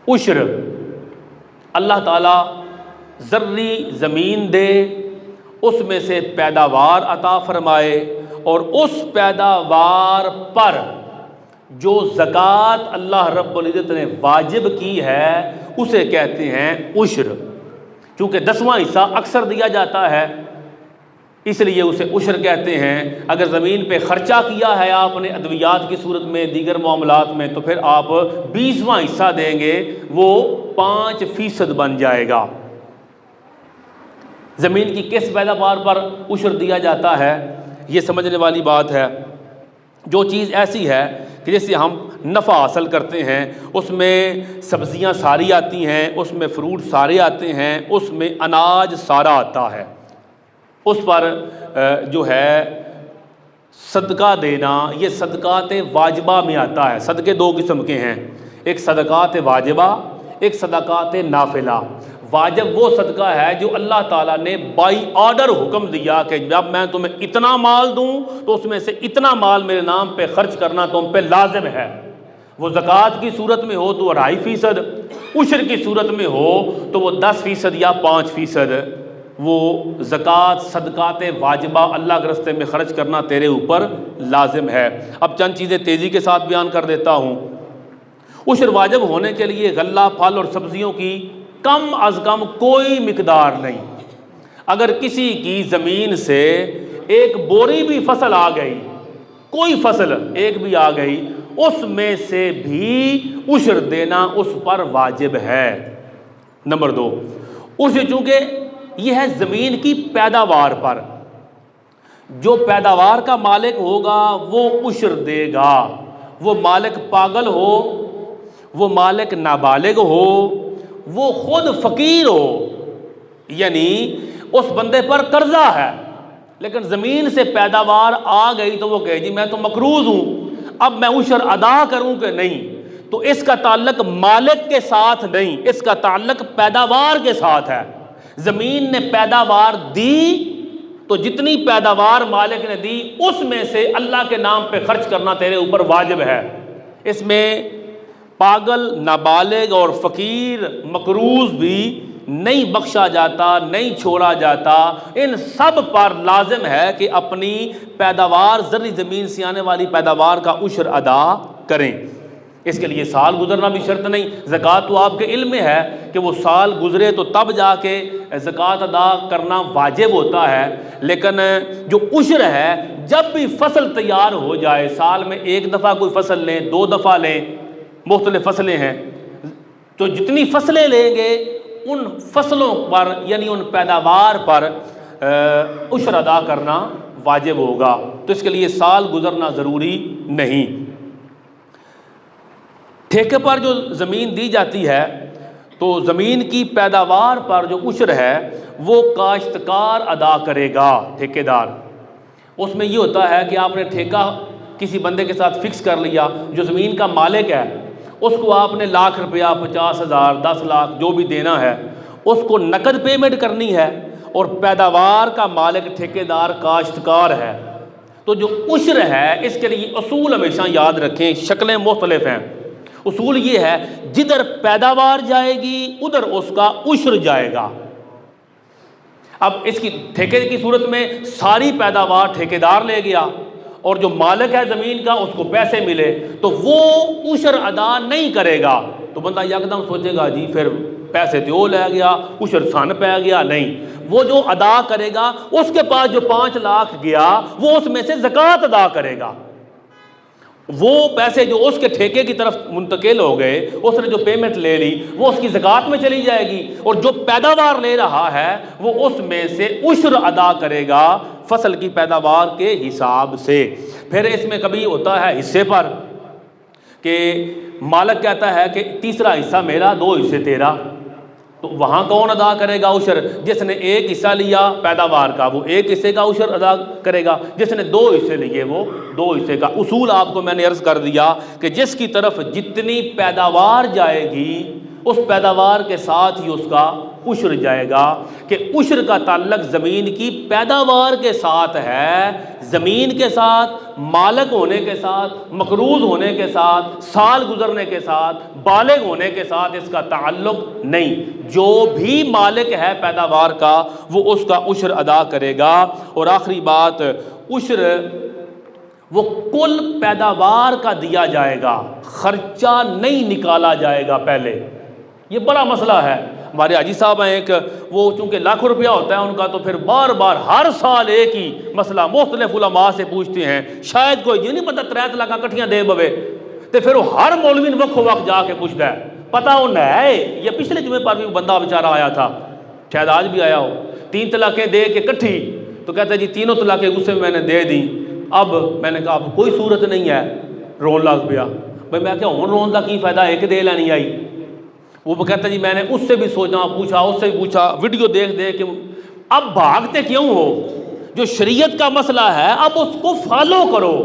عشر اللہ تعالیٰ ذری زمین دے، اس میں سے پیداوار عطا فرمائے، اور اس پیداوار پر جو زکوٰۃ اللہ رب العزت نے واجب کی ہے اسے کہتے ہیں عشر۔ چونکہ 10واں حصہ اکثر دیا جاتا ہے اس لیے اسے عشر کہتے ہیں۔ اگر زمین پہ خرچہ کیا ہے آپ نے ادویات کی صورت میں، دیگر معاملات میں، تو پھر آپ 20واں حصہ دیں گے، وہ 5% بن جائے گا۔ زمین کی کس پیداوار پر عشر دیا جاتا ہے یہ سمجھنے والی بات ہے۔ جو چیز ایسی ہے کہ جس سے ہم نفع حاصل کرتے ہیں، اس میں سبزیاں ساری آتی ہیں، اس میں فروٹ سارے آتے ہیں، اس میں اناج سارا آتا ہے، اس پر جو ہے صدقہ دینا، یہ صدقات واجبہ میں آتا ہے۔ صدقے 2 قسم کے ہیں، ایک صدقات واجبہ، ایک صدقات نافلہ۔ واجب وہ صدقہ ہے جو اللہ تعالیٰ نے بائی آرڈر حکم دیا کہ جب میں تمہیں اتنا مال دوں تو اس میں سے اتنا مال میرے نام پہ خرچ کرنا تم پہ لازم ہے۔ وہ زکوٰۃ کی صورت میں ہو تو 2.5%، عشر کی صورت میں ہو تو وہ 10% یا 5%، وہ زکوٰۃ صدقات واجبہ اللہ کے راستے میں خرچ کرنا تیرے اوپر لازم ہے۔ اب چند چیزیں تیزی کے ساتھ بیان کر دیتا ہوں۔ عشر واجب ہونے کے لیے غلہ، پھل اور سبزیوں کی کم از کم کوئی مقدار نہیں۔ اگر کسی کی زمین سے ایک بوری بھی فصل آ گئی، کوئی فصل ایک بھی آ گئی، اس میں سے بھی عشر دینا اس پر واجب ہے۔ نمبر 2، عشر چونکہ یہ ہے زمین کی پیداوار پر، جو پیداوار کا مالک ہوگا وہ عشر دے گا۔ وہ مالک پاگل ہو، وہ مالک نابالغ ہو، وہ خود فقیر ہو، یعنی اس بندے پر قرضہ ہے لیکن زمین سے پیداوار آ گئی تو وہ کہے جی میں تو مقروض ہوں، اب میں عشر ادا کروں کہ نہیں، تو اس کا تعلق مالک کے ساتھ نہیں، اس کا تعلق پیداوار کے ساتھ ہے۔ زمین نے پیداوار دی تو جتنی پیداوار مالک نے دی اس میں سے اللہ کے نام پہ خرچ کرنا تیرے اوپر واجب ہے۔ اس میں پاگل، نابالغ اور فقیر، مقروض بھی نہیں بخشا جاتا، نہیں چھوڑا جاتا، ان سب پر لازم ہے کہ اپنی پیداوار، زرعی زمین سے آنے والی پیداوار کا عشر ادا کریں۔ اس کے لیے سال گزرنا بھی شرط نہیں۔ زکوٰۃ تو آپ کے علم میں ہے کہ وہ سال گزرے تو تب جا کے زکوٰۃ ادا کرنا واجب ہوتا ہے، لیکن جو عشر ہے جب بھی فصل تیار ہو جائے، سال میں 1 دفعہ کوئی فصل لیں، 2 دفعہ لیں، مختلف فصلیں ہیں، تو جتنی فصلیں لیں گے ان فصلوں پر یعنی ان پیداوار پر عشر ادا کرنا واجب ہوگا۔ تو اس کے لیے سال گزرنا ضروری نہیں۔ ٹھیکے پر جو زمین دی جاتی ہے تو زمین کی پیداوار پر جو عشر ہے وہ کاشتکار ادا کرے گا، ٹھیکیدار۔ اس میں یہ ہوتا ہے کہ آپ نے ٹھیکہ کسی بندے کے ساتھ فکس کر لیا، جو زمین کا مالک ہے اس کو آپ نے 1,00,000 روپیہ، 50,000، 10 لاکھ جو بھی دینا ہے اس کو نقد پیمنٹ کرنی ہے، اور پیداوار کا مالک ٹھیکیدار کاشتکار ہے۔ تو جو عشر ہے اس کے لیے اصول ہمیشہ یاد رکھیں، شکلیں مختلف ہیں۔ اصول یہ ہے جدھر پیداوار جائے گی ادھر اس کا عشر جائے گا۔ اب اس کی ٹھیکے کی صورت میں ساری پیداوار ٹھیکیدار لے گیا اور جو مالک ہے زمین کا اس کو پیسے ملے تو وہ عشر ادا نہیں کرے گا، تو بندہ یکدم سوچے گا جی پھر پیسے تو لے گیا، عشر سن پہ گیا، نہیں، وہ جو ادا کرے گا اس کے پاس جو 5 لاکھ گیا وہ اس میں سے زکوٰۃ ادا کرے گا۔ وہ پیسے جو اس کے ٹھیکے کی طرف منتقل ہو گئے، اس نے جو پیمنٹ لے لی وہ اس کی زکوٰۃ میں چلی جائے گی، اور جو پیداوار لے رہا ہے وہ اس میں سے عشر ادا کرے گا فصل کی پیداوار کے حساب سے۔ پھر اس میں کبھی ہوتا ہے حصے پر کہ مالک کہتا ہے کہ تیسرا حصہ میرا، 2 حصے تیرا، تو وہاں کون ادا کرے گا عشر؟ جس نے 1 حصہ لیا پیداوار کا وہ 1 حصے کا عشر ادا کرے گا، جس نے 2 حصے لیے وہ 2 حصے کا۔ اصول آپ کو میں نے عرض کر دیا کہ جس کی طرف جتنی پیداوار جائے گی اس پیداوار کے ساتھ ہی اس کا عشر جائے گا کہ عشر کا تعلق زمین کی پیداوار کے ساتھ ہے، زمین کے ساتھ، مالک ہونے کے ساتھ، مقروض ہونے کے ساتھ، سال گزرنے کے ساتھ، بالغ ہونے کے ساتھ اس کا تعلق نہیں۔ جو بھی مالک ہے پیداوار کا وہ اس کا عشر ادا کرے گا۔ اور آخری بات، عشر وہ کل پیداوار کا دیا جائے گا، خرچہ نہیں نکالا جائے گا پہلے۔ یہ بڑا مسئلہ ہے۔ ہمارے حاجی صاحب ہیں ایک، وہ چونکہ لاکھ روپیہ ہوتا ہے ان کا، تو پھر بار بار ہر سال ایک ہی مسئلہ مختلف علماء سے پوچھتے ہیں، شاید کوئی یہ نہیں پتہ 3 لاکھ کٹھیاں دے بوے، تو پھر وہ ہر مولوی وقت وقت جا کے پوچھتا ہے، پتہ انہیں ہے یہ پچھلے جمعے پر بھی بندہ بیچارہ آیا تھا، شاید آج بھی آیا ہو، 3 طلاقیں دے کے کٹھی، تو کہتا ہے جی تینوں طلاقیں غصے میں نے دے دی، اب میں نے کہا اب کوئی صورت نہیں ہے، رون لگ پیا۔ بھائی میں کہا ہوں رون کا کی فائدہ، ایک دے لینی آئی۔ وہ کہتا جی میں نے اس سے بھی سوچا پوچھا، اس سے بھی پوچھا، ویڈیو دیکھ دے کہ اب بھاگتے کیوں ہو؟ جو شریعت کا مسئلہ ہے اب اس کو فالو کرو،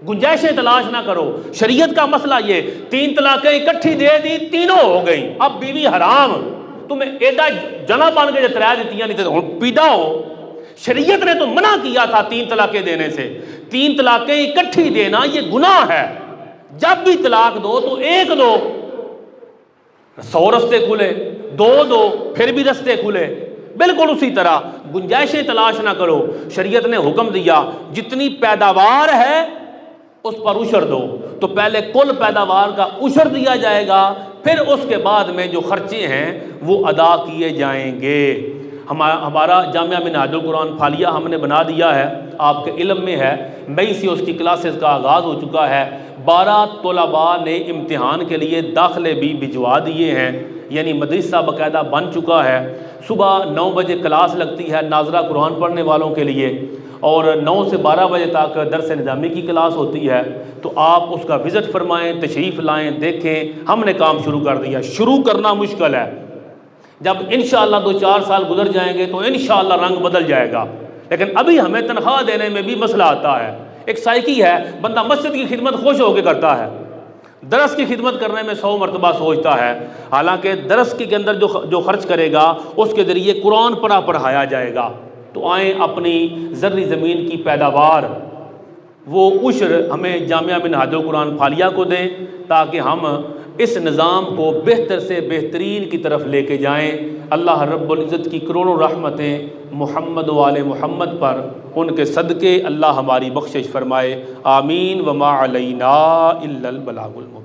گنجائشیں تلاش نہ کرو۔ شریعت کا مسئلہ یہ 3 طلاقیں اکٹھی دے دی، تینوں ہو گئی، اب بیوی حرام، تمہیں ایڈا جنا بن کے 3 دیتیاں نہیں تو پیدا ہو۔ شریعت نے تو منع کیا تھا 3 طلاقیں دینے سے، 3 طلاقیں اکٹھی دینا یہ گناہ ہے۔ جب بھی طلاق دو تو 1 دو، 100 رستے کھلے، 2 دو، پھر بھی رستے کھلے۔ بالکل اسی طرح گنجائشیں تلاش نہ کرو۔ شریعت نے حکم دیا جتنی پیداوار ہے اس پر عشر دو، تو پہلے کل پیداوار کا عشر دیا جائے گا، پھر اس کے بعد میں جو خرچے ہیں وہ ادا کیے جائیں گے۔ ہمارا جامعہ منہاج القرآن پھالیہ ہم نے بنا دیا ہے، آپ کے علم میں ہے، مئی سے اس کی کلاسز کا آغاز ہو چکا ہے۔ 12 طلباء نے امتحان کے لیے داخلے بھی بھجوا دیے ہیں، یعنی مدرسہ باقاعدہ بن چکا ہے۔ صبح 9 بجے کلاس لگتی ہے ناظرہ قرآن پڑھنے والوں کے لیے، اور 9 سے 12 بجے تک درس نظامی کی کلاس ہوتی ہے۔ تو آپ اس کا وزٹ فرمائیں، تشریف لائیں، دیکھیں۔ ہم نے کام شروع کر دیا۔ شروع کرنا مشکل ہے، جب انشاءاللہ 2-4 سال گزر جائیں گے تو انشاءاللہ رنگ بدل جائے گا، لیکن ابھی ہمیں تنخواہ دینے میں بھی مسئلہ آتا ہے۔ ایک سائیکی ہے، بندہ مسجد کی خدمت خوش ہو کے کرتا ہے، درس کی خدمت کرنے میں 100 مرتبہ سوچتا ہے، حالانکہ درس کے اندر جو خرچ کرے گا اس کے ذریعے قرآن پڑھایا جائے گا۔ تو آئیں اپنی زرعی زمین کی پیداوار وہ عشر ہمیں جامعہ منہاج القرآن پھالیہ کو دیں، تاکہ ہم اس نظام کو بہتر سے بہترین کی طرف لے کے جائیں۔ اللہ رب العزت کی کروڑوں رحمتیں محمد و آل محمد پر، ان کے صدقے اللہ ہماری بخشش فرمائے، آمین۔ وما علینا الا البلاغ المبین۔